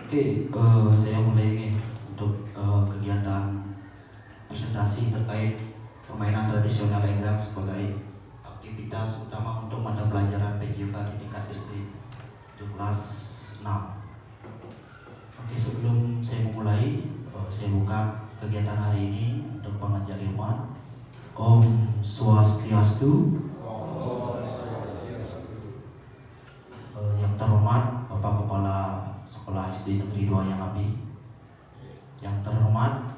Saya mulai nih untuk kegiatan presentasi terkait permainan tradisional Egrang sebagai aktivitas utama untuk mata pelajaran PJK di tingkat SD untuk kelas 6. Sebelum saya memulai, saya buka kegiatan hari ini untuk pengajar umat. Om Swastiastu. Yang terhormat Bapak Kepala Sekolah SD Negeri 2 yang Abi, yang terhormat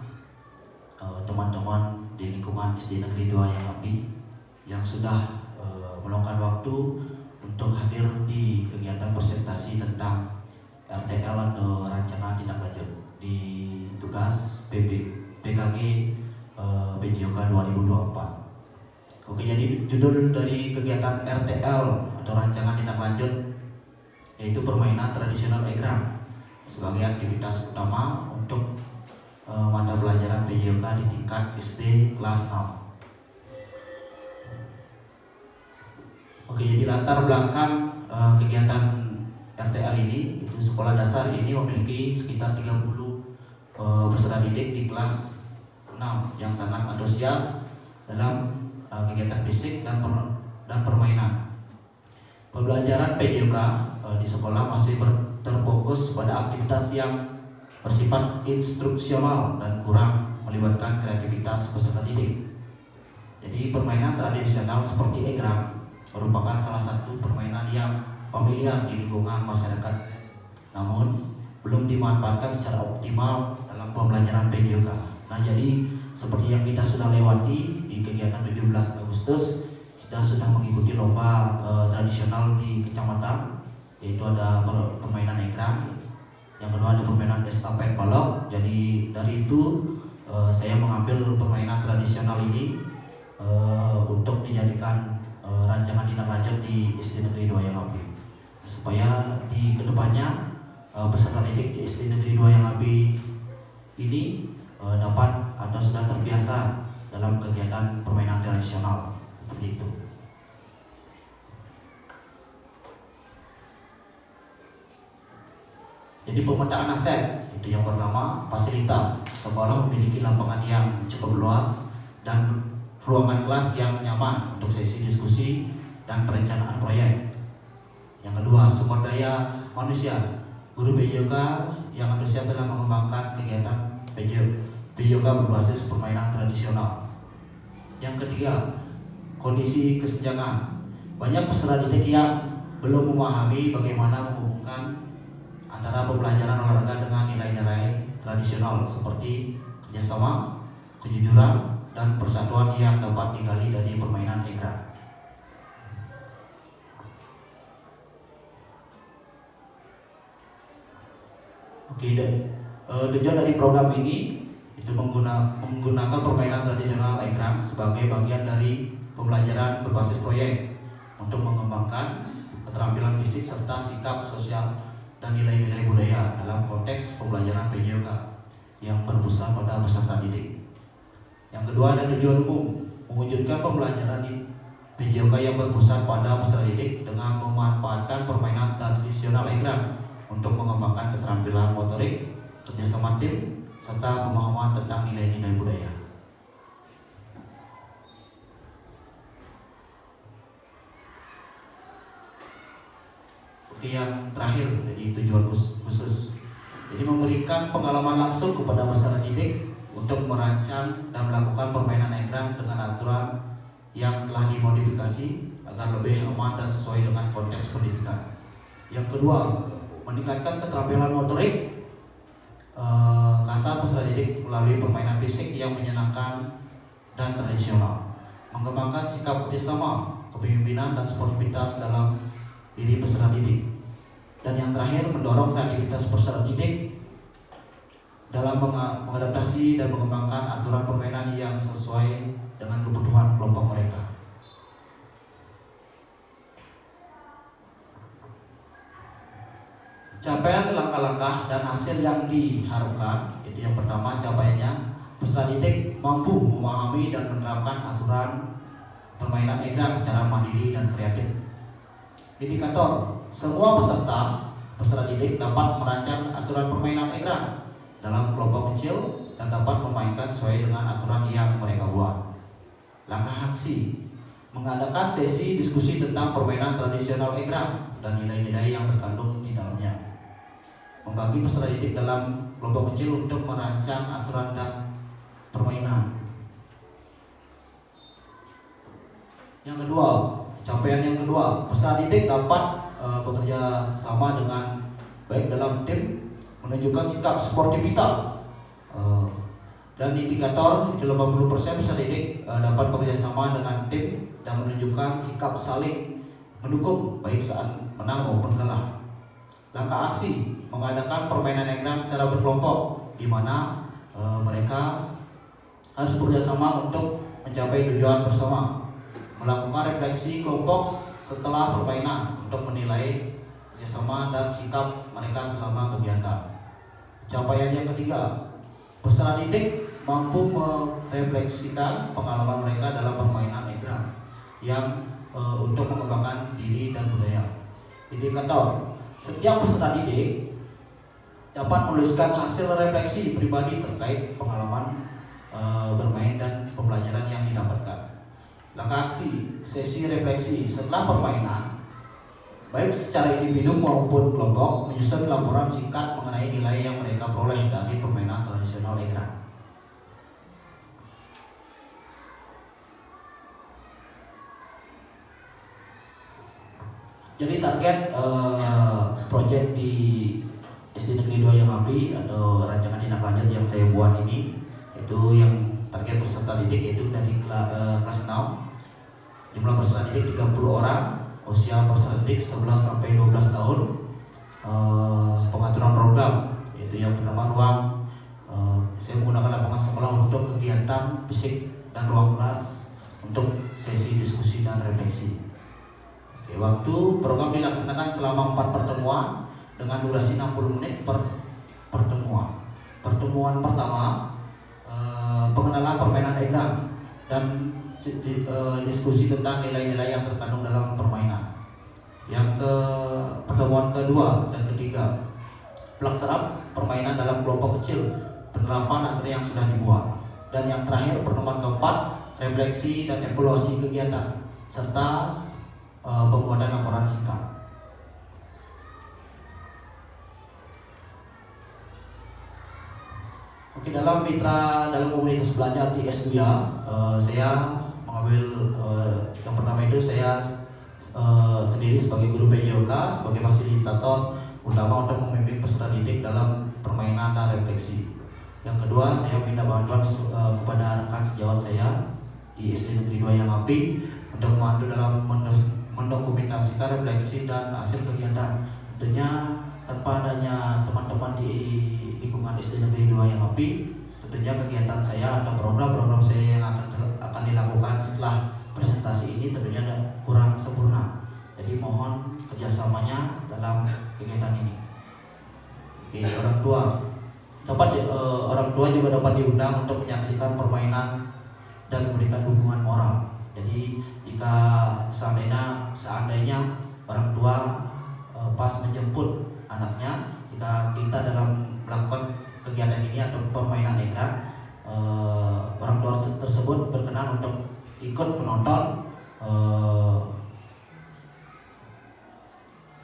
teman-teman di lingkungan SD Negeri 2 yang Abi yang sudah meluangkan waktu untuk hadir di kegiatan presentasi tentang RTL atau rancangan tindak lanjut di tugas PKG PJOK 2024. Jadi judul dari kegiatan RTL atau rancangan tindak lanjut yaitu permainan tradisional Egrang sebagai aktivitas utama untuk mata pelajaran PJOK di tingkat SD kelas 6. Jadi latar belakang kegiatan RTL ini, itu sekolah dasar ini memiliki sekitar 30 peserta didik di kelas 6 yang sangat antusias dalam kegiatan fisik dan permainan. Pembelajaran PJOK di sekolah masih terfokus pada aktivitas yang bersifat instruksional dan kurang melibatkan kreativitas peserta didik. Jadi permainan tradisional seperti Egrang merupakan salah satu permainan yang familiar di lingkungan masyarakat, namun belum dimanfaatkan secara optimal dalam pembelajaran PJOK. Jadi seperti yang kita sudah lewati di kegiatan 17 Agustus, kita sudah mengikuti lomba tradisional di kecamatan, yaitu ada permainan Egrang, yang kedua ada permainan estafet balok. Jadi dari itu saya mengambil permainan tradisional ini untuk dijadikan rancangan tindak lanjut di SD Negeri 2 yang Abi, supaya di kedepannya peserta didik di SD Negeri 2 yang Abi ini dapat atau sudah terbiasa dalam kegiatan permainan tradisional seperti itu. Jadi pemetaan aset itu yang pertama, fasilitas. Sekolah memiliki lapangan yang cukup luas dan ruangan kelas yang nyaman untuk sesi diskusi dan perencanaan proyek. Yang kedua, sumber daya manusia. Guru PJOK yang antusias dalam mengembangkan kegiatan PJOK berbasis permainan tradisional. Yang ketiga, kondisi kesenjangan. Banyak peserta didik yang belum memahami bagaimana menghubungkan antara pembelajaran olahraga dengan nilai-nilai tradisional seperti kerjasama, kejujuran, dan persatuan yang dapat digali dari permainan Egrang. Tujuan dari program ini itu menggunakan permainan tradisional Egrang sebagai bagian dari pembelajaran berbasis proyek untuk mengembangkan keterampilan fisik serta sikap sosial dan nilai-nilai budaya dalam konteks pembelajaran PJOK yang berpusat pada peserta didik. Yang kedua ada tujuan umum, mewujudkan pembelajaran di PJOK yang berpusat pada peserta didik dengan memanfaatkan permainan tradisional Egrang untuk mengembangkan keterampilan motorik, kerjasama tim, serta pemahaman tentang nilai-nilai budaya. Yang terakhir, jadi tujuan khusus. Jadi memberikan pengalaman langsung kepada peserta didik untuk merancang dan melakukan permainan Egrang dengan aturan yang telah dimodifikasi agar lebih aman dan sesuai dengan konteks pendidikan. Yang kedua, meningkatkan keterampilan motorik kasar peserta didik melalui permainan fisik yang menyenangkan dan tradisional. Mengembangkan sikap kerjasama, kepemimpinan, dan sportivitas dalam diri peserta didik. Dan yang terakhir, mendorong kreativitas peserta didik dalam mengadaptasi dan mengembangkan aturan permainan yang sesuai dengan kebutuhan kelompok mereka. Capaian langkah-langkah dan hasil yang diharapkan, itu yang pertama capaiannya, peserta didik mampu memahami dan menerapkan aturan permainan Egrang secara mandiri dan kreatif. Indikator, semua peserta peserta didik dapat merancang aturan permainan egrang dalam kelompok kecil dan dapat memainkan sesuai dengan aturan yang mereka buat. Langkah aksi: mengadakan sesi diskusi tentang permainan tradisional egrang dan nilai-nilai yang terkandung di dalamnya. Membagi peserta didik dalam kelompok kecil untuk merancang aturan dan permainan. Yang kedua, capaian yang kedua, peserta didik dapat bekerja sama dengan baik dalam tim, menunjukkan sikap sportivitas, dan indikator itu 80% peserta didik dapat bekerja sama dengan tim dan menunjukkan sikap saling mendukung baik saat menang maupun kalah. Langkah aksi: mengadakan permainan egrang secara berkelompok, di mana mereka harus bekerja sama untuk mencapai tujuan bersama. Melakukan refleksi kelompok setelah permainan untuk menilai kerjasama dan sikap mereka selama kegiatan. Capaian yang ketiga, peserta didik mampu merefleksikan pengalaman mereka dalam permainan egrang yang untuk mengembangkan diri dan budaya. Indikator: setiap peserta didik dapat menuliskan hasil refleksi pribadi terkait pengalaman bermain dan pembelajaran yang didapatkan. Langkah aksi: sesi refleksi setelah permainan, baik secara individu maupun kelompok, menyusun laporan singkat mengenai nilai yang mereka peroleh dari permainan tradisional egrang. Jadi target proyek di SD Negeri 2 Yang Api atau rancangan tindak lanjut yang saya buat ini, itu yang target peserta didik itu dari kelas 6. Jumlah peserta didik 30 orang, usia peserta didik 11 sampai 12 tahun. Pengaturan program yaitu yang pertama ruang, saya menggunakan lapangan sekolah untuk kegiatan fisik dan ruang kelas untuk sesi diskusi dan refleksi. Waktu program dilaksanakan selama 4 pertemuan dengan durasi 60 menit per pertemuan. Pertemuan pertama pengenalan permainan egrang dan diskusi tentang nilai-nilai yang terkandung dalam permainan. Pertemuan kedua dan ketiga, pelaksanaan permainan dalam kelompok kecil, penerapan aturan yang sudah dibuat. Dan yang terakhir, pertemuan keempat, refleksi dan evaluasi kegiatan serta pembuatan laporan singkat. Oke, dalam komunitas belajar di S2, saya mengambil yang pertama itu saya sendiri sebagai guru PJOK, sebagai fasilitator utama untuk membimbing peserta didik dalam permainan dan refleksi. Yang kedua, saya minta bantuan kepada rekan sejawat saya di SD Negeri 2 Yang Api untuk membantu dalam mendokumentasikan refleksi dan hasil kegiatan. Tentunya tanpa adanya teman-teman di lingkungan SD Negeri 2 Yang Api, tentunya kegiatan saya atau program-program saya yang akan dilakukan setelah presentasi ini tentunya kurang sempurna. Jadi mohon kerjasamanya dalam kegiatan ini. Oke, orang tua juga dapat diundang untuk menyaksikan permainan dan memberikan dukungan moral. Jadi jika seandainya orang tua pas menjemput anaknya, jika kita dalam melakukan kegiatan ini atau permainan egrang, orang tua tersebut berkenan untuk ikut menonton,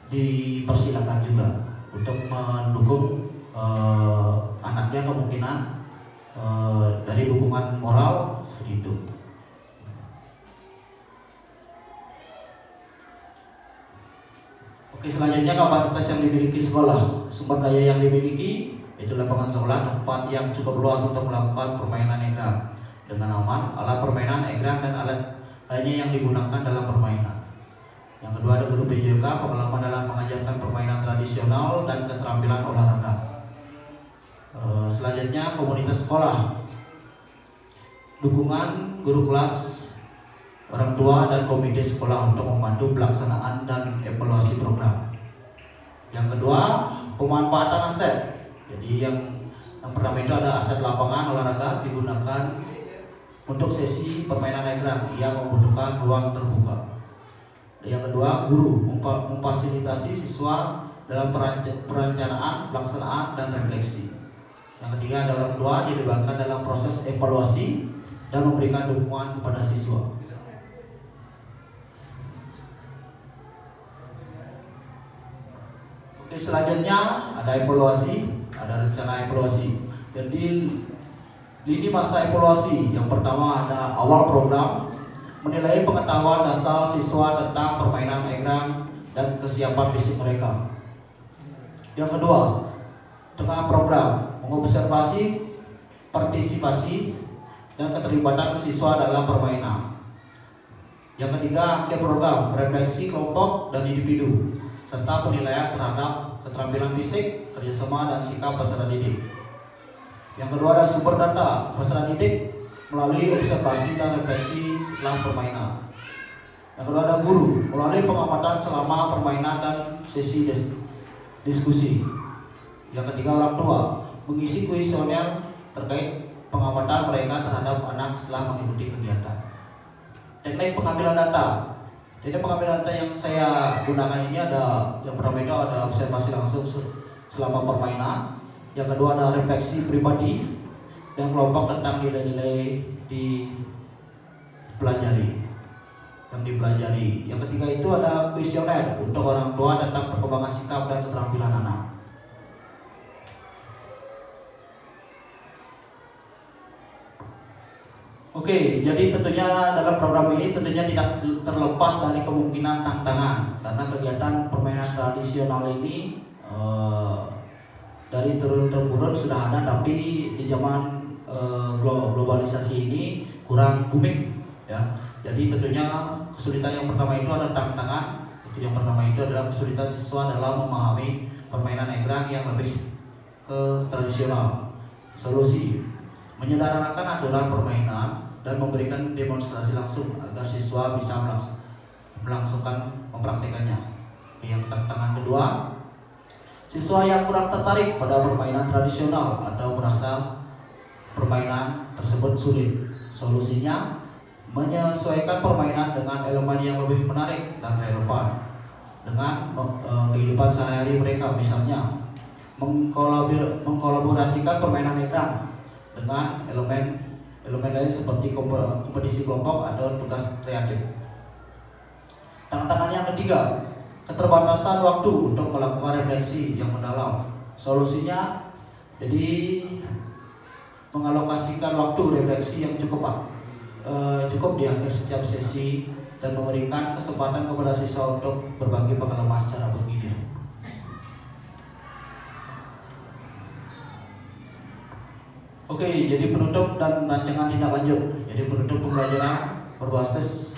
dipersilakan juga untuk mendukung anaknya, kemungkinan dari dukungan moral seperti itu. Oke, selanjutnya kapasitas yang dimiliki sekolah. Sumber daya yang dimiliki itu lapangan sekolah, tempat yang cukup luas untuk melakukan permainan egrang dengan aman, alat permainan egrang dan alat lainnya yang digunakan dalam permainan. Yang kedua, ada guru PJOK, pengalaman dalam mengajarkan permainan tradisional dan keterampilan olahraga. Selanjutnya, komunitas sekolah, dukungan guru kelas, orang tua dan komite sekolah untuk membantu pelaksanaan dan evaluasi program. Yang kedua, pemanfaatan aset. Jadi yang pertama itu ada aset lapangan olahraga digunakan untuk sesi permainan egrang yang membutuhkan ruang terbuka. Yang kedua, guru memfasilitasi siswa dalam perencanaan, pelaksanaan, dan refleksi. Yang ketiga, ada orang tua dilibatkan dalam proses evaluasi dan memberikan dukungan kepada siswa. Oke, selanjutnya ada evaluasi, ada rencana evaluasi. Jadi lini masa evaluasi yang pertama ada awal program, menilai pengetahuan dasar siswa tentang permainan egrang dan kesiapan fisik mereka. Yang kedua, tengah program, mengobservasi partisipasi dan keterlibatan siswa dalam permainan. Yang ketiga, akhir program, refleksi kelompok dan individu serta penilaian terhadap keterampilan fisik, kerjasama, dan sikap peserta didik. Yang kedua ada sumber data peserta didik melalui observasi dan refleksi setelah permainan. Yang kedua ada guru melalui pengamatan selama permainan dan sesi diskusi. Yang ketiga orang tua mengisi kuesioner terkait pengamatan mereka terhadap anak setelah mengikuti kegiatan. Teknik pengambilan data. Jadi pengambilan data yang saya gunakan ini ada yang pertama itu ada observasi langsung selama permainan. Yang kedua ada refleksi pribadi dan kelompok tentang nilai-nilai yang dipelajari. Yang ketiga itu ada kuesioner untuk orang tua tentang perkembangan sikap dan keterampilan anak. Oke, jadi tentunya dalam program ini tentunya tidak terlepas dari kemungkinan tantangan karena kegiatan permainan tradisional ini dari turun-temurun sudah ada, tapi di zaman globalisasi ini kurang booming ya. Jadi tentunya kesulitan yang pertama itu ada tantangan. Yang pertama itu adalah kesulitan siswa dalam memahami permainan egrang yang lebih tradisional. Solusi: menyederhanakan aturan permainan dan memberikan demonstrasi langsung agar siswa bisa mempraktekannya. Yang tantangan kedua, siswa yang kurang tertarik pada permainan tradisional atau merasa permainan tersebut sulit. Solusinya, menyesuaikan permainan dengan elemen yang lebih menarik dan relevan dengan kehidupan sehari-hari mereka. Misalnya, mengkolaborasikan permainan egrang dengan elemen lain seperti kompetisi kelompok atau tugas kreatif. Tantangan yang ketiga, keterbatasan waktu untuk melakukan refleksi yang mendalam. Solusinya, jadi mengalokasikan waktu refleksi yang cukup di akhir setiap sesi dan memberikan kesempatan kepada siswa untuk berbagi pengalaman secara bergilir. Oke, jadi penutup dan rancangan tindak lanjut. Jadi penutup pembelajaran berbasis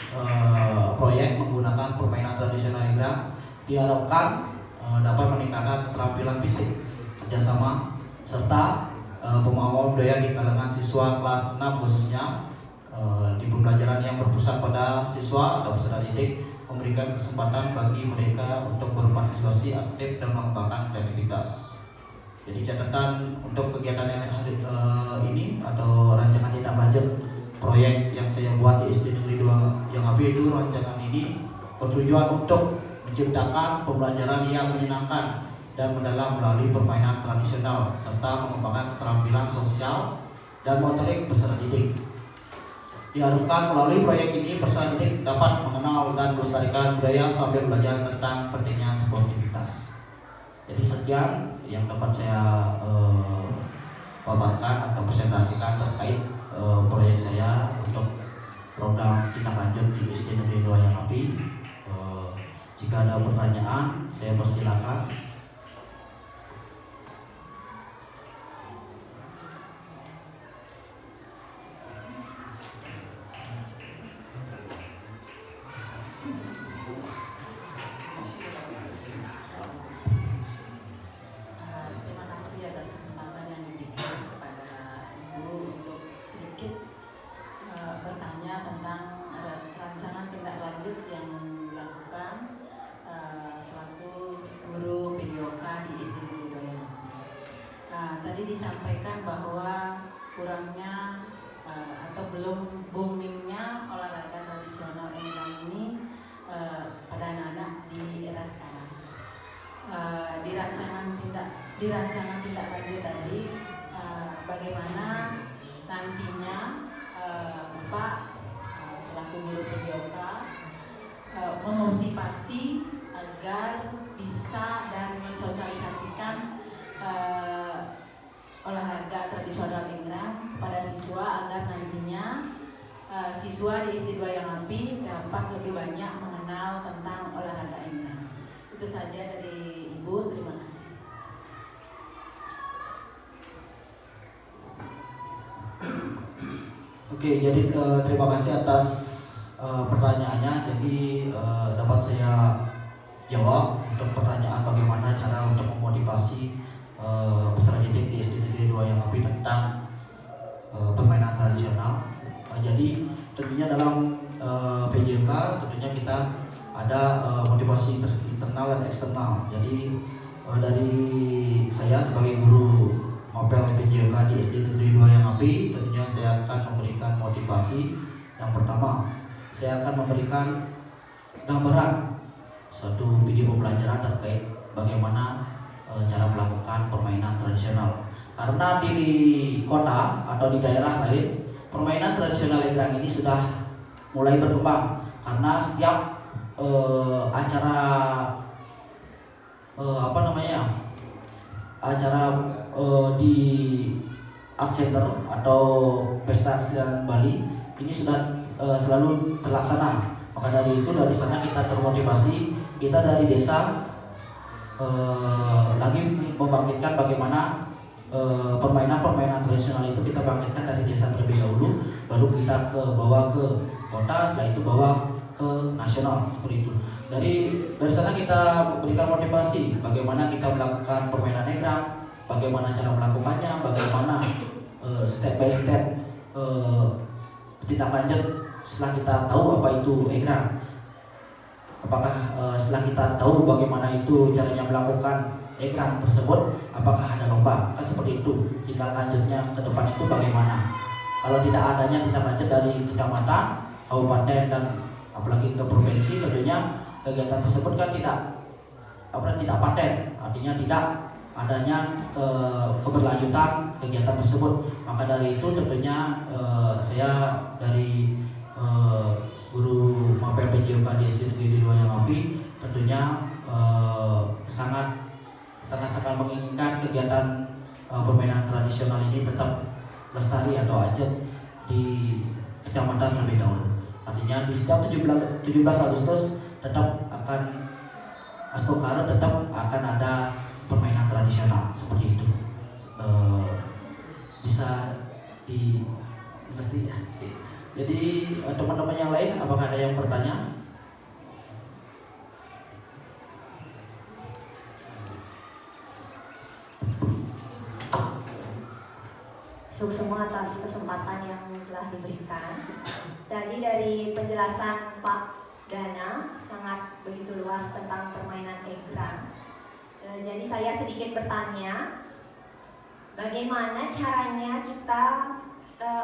proyek menggunakan permainan tradisional egrang diharapkan dapat meningkatkan keterampilan fisik, kerjasama, serta pemahaman budaya di kalangan siswa kelas 6 khususnya di pembelajaran yang berpusat pada siswa atau peserta didik, memberikan kesempatan bagi mereka untuk berpartisipasi aktif dan mengembangkan kreativitas. Jadi catatan untuk kegiatan yang ini atau rancangan tindak lanjut proyek yang saya buat di SD Negeri 2 Yang Api itu, rancangan ini bertujuan untuk menciptakan pembelajaran yang menyenangkan dan mendalam melalui permainan tradisional serta mengembangkan keterampilan sosial dan motorik peserta didik. Diharapkan melalui proyek ini peserta didik dapat mengenal dan melestarikan budaya sambil belajar tentang pentingnya sportivitas. Jadi sekian yang dapat saya paparkan atau presentasikan terkait proyek saya untuk program tindak lanjut di SD Negeri 2 Yang Api. Jika ada pertanyaan, saya persilakan. Disampaikan bahwa kurangnya atau belum boomingnya olahraga tradisional egrang ini pada rancangan tindak lanjut tadi bagaimana nantinya Bapak selaku guru PJOK memotivasi agar bisa dan mensosialisasikan olahraga tradisional Ingrang kepada siswa agar nantinya siswa di SD 2 Yang Api dapat lebih banyak mengenal tentang olahraga Ingrang. Itu saja dari Ibu, terima kasih. Oke, jadi terima kasih atas pertanyaannya. Jadi dapat saya jawab untuk pertanyaan bagaimana cara untuk memotivasi peserta didik di SD Negeri 2 Yang Api tentang permainan tradisional. Jadi tentunya dalam PJK tentunya kita ada motivasi internal dan eksternal. Jadi dari saya sebagai guru Mapel PJK di SD Negeri 2 Yang Api, tentunya saya akan memberikan motivasi. Yang pertama, saya akan memberikan gambaran suatu video pembelajaran terkait bagaimana cara melakukan permainan tradisional. Karena di kota atau di daerah lain, permainan tradisional Ingrang ini sudah mulai berkembang. Karena setiap acara di Art Center atau Pesta Kesenian Bali ini sudah selalu terlaksana. Maka dari itu dari sana kita termotivasi, kita dari desa lagi membangkitkan bagaimana permainan tradisional itu kita bangkitkan dari desa terlebih dahulu, baru kita bawa ke kota, setelah itu bawa ke nasional, seperti itu. Dari sana kita berikan motivasi bagaimana kita melakukan permainan Ingrang, bagaimana cara melakukannya, bagaimana step by step tindak lanjut setelah kita tahu apa itu Ingrang. Apakah setelah kita tahu bagaimana itu caranya melakukan Ingrang tersebut, apakah ada lomba? Kan seperti itu. Tindak lanjutnya ke depan itu bagaimana? Kalau tidak adanya tindak lanjut dari kecamatan, kabupaten dan apalagi ke provinsi, tentunya kegiatan tersebut kan tidak paten, artinya tidak adanya keberlanjutan kegiatan tersebut. Maka dari itu tentunya saya dari guru Mapel PJOK di SD Negeri 2 Yang Api tentunya sangat menginginkan kegiatan permainan tradisional ini tetap lestari atau ajak di kecamatan terlebih dahulu. Artinya di setiap 17 Agustus tetap akan ada permainan tradisional seperti itu. Bisa dimengerti ya. Jadi teman-teman yang lain, apakah ada yang bertanya? Semua atas kesempatan yang telah diberikan. Tadi dari penjelasan Pak Dana sangat begitu luas tentang permainan Ingrang. Jadi saya sedikit bertanya, bagaimana caranya kita,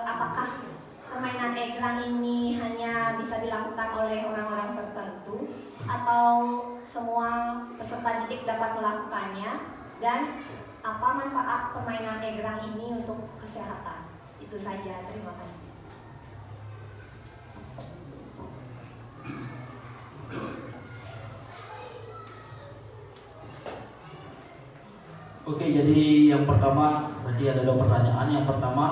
apakah permainan Ingrang ini hanya bisa dilakukan oleh orang-orang tertentu atau semua peserta didik dapat melakukannya, dan apa manfaat permainan Ingrang ini untuk kesehatan? Itu saja, terima kasih. Oke, jadi yang pertama berarti ada 2 pertanyaan. Yang pertama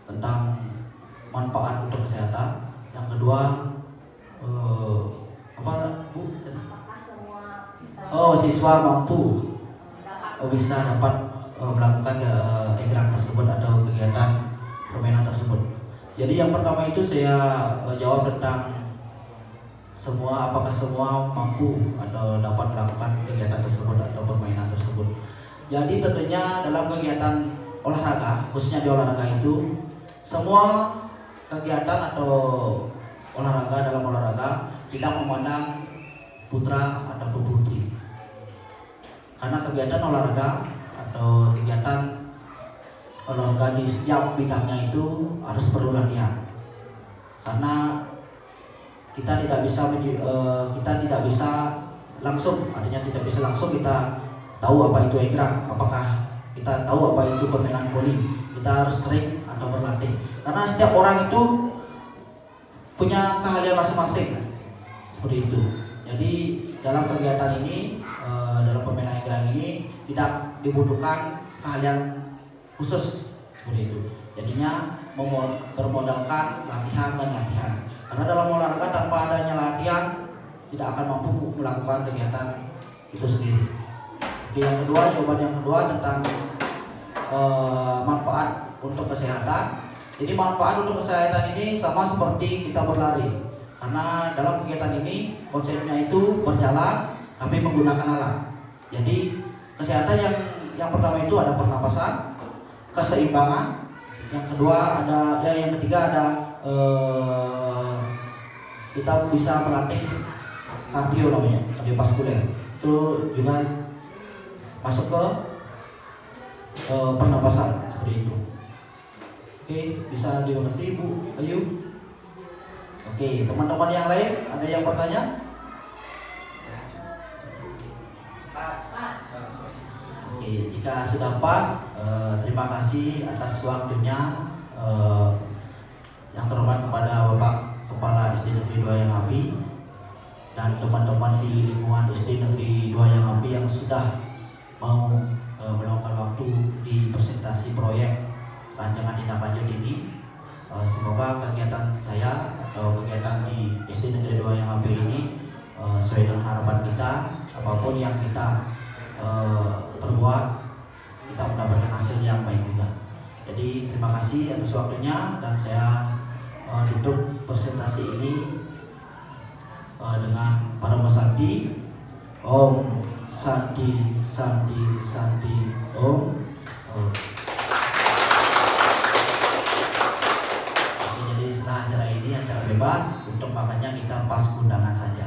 tentang manfaat untuk kesehatan. Yang kedua apa Bu? Apakah semua Siswa mampu bisa dapat melakukan Ingrang tersebut atau kegiatan permainan tersebut. Jadi yang pertama itu saya jawab tentang apakah semua mampu atau dapat melakukan kegiatan tersebut atau permainan tersebut. Jadi tentunya dalam kegiatan olahraga, khususnya di olahraga itu, semua kegiatan atau dalam olahraga tidak memandang putra atau putri. Karena kegiatan olahraga atau kegiatan olahraga di setiap bidangnya itu harus perlu latihan. Karena kita tidak bisa langsung, artinya tidak bisa langsung kita tahu apa itu egrang, apakah kita tahu apa itu permainan voli. Kita harus sering atau berlatih, karena setiap orang itu punya keahlian masing-masing, seperti itu. Jadi dalam kegiatan ini, dalam permainan egrang ini tidak dibutuhkan keahlian khusus, seperti itu. Jadinya bermodalkan latihan dan latihan, karena dalam olahraga tanpa adanya latihan tidak akan mampu melakukan kegiatan itu sendiri. Oke, yang kedua, jawaban yang kedua tentang manfaat untuk kesehatan. Jadi manfaat untuk kesehatan ini sama seperti kita berlari, karena dalam kegiatan ini konsepnya itu berjalan tapi menggunakan alat. Jadi kesehatan yang pertama itu ada pernapasan, keseimbangan, yang kedua ada yang ketiga ada kita bisa melatih kardio, namanya kardiovaskuler, itu juga masuk ke pernapasan, seperti itu. Oke, bisa dimengerti Bu Ayu? Oke, teman-teman yang lain ada yang bertanya? Oke, jika sudah pas, terima kasih atas waktunya. Yang terhormat kepada Bapak Kepala SD Negeri 2 Yang Api dan teman-teman di lingkungan SD Negeri 2 Yang Api yang sudah mau meluangkan waktu di presentasi proyek rancangan tindak lanjut ini. Semoga kegiatan saya atau kegiatan di SD Negeri 2 Yang Api ini sesuai dengan harapan kita. Apapun yang kita perbuat, kita mendapatkan hasil yang baik juga. Jadi terima kasih atas waktunya, dan saya tutup presentasi ini dengan Parama Santi. Om Santi Santi Santi Om. Jadi setelah acara ini acara bebas, untuk makannya kita pas undangan saja.